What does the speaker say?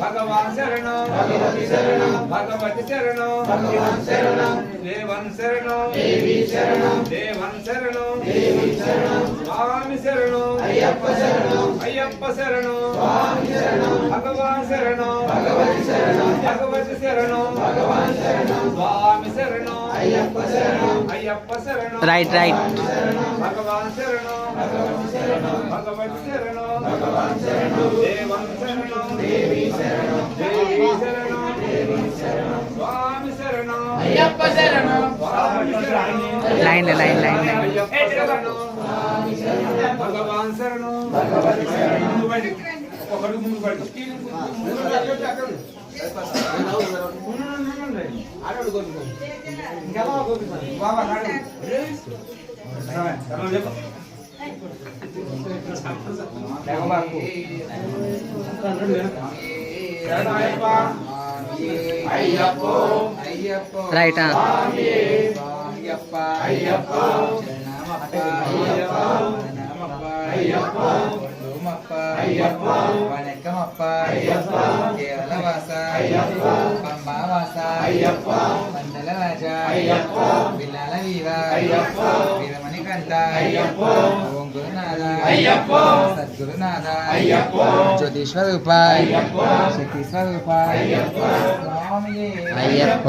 भगवान शरणो भगवती शरणो भगवती शरणो भगवान शरणो देवन शरणो देवी शरणो देवन शरणो देवी शरणो स्वामी शरणो अय्यप्पा शरणो अय्यप्पा शरणो स्वामी शरणो भगवान शरणो भगवती शरणो भगवती शरणो भगवान शरणो स्वामी शरणो अय्यप्पा शरणो अय्यप्पा शरणो राइट राइट भगवान शरणो भगवती शरणो भगवती शरणो भगवान शरणो देवन शरणो देवी शरणो देवी शरणो देवी शरणो स्वामी शरणो अय्यप्पा शरणो स्वामी शरणो लाइन लाइन अय्यप्पा शरणो स्वामी शरणो भगवान शरणो भगवती शरणो ఒకడు ముందు పడి ఆడోడు గోపి ఇంకా గోపి బాబా కాడు చలో చెప్పు రైట్ వనకమప్ప కేరళవాస పంబావాస మండల రాజా బిల్లాల వీర వీరమణి కంట ఓం గురునాథ సద్గురునాథ జ్యోతిస్వరూప శక్తి స్వరూప స్వామి అయ్యప్ప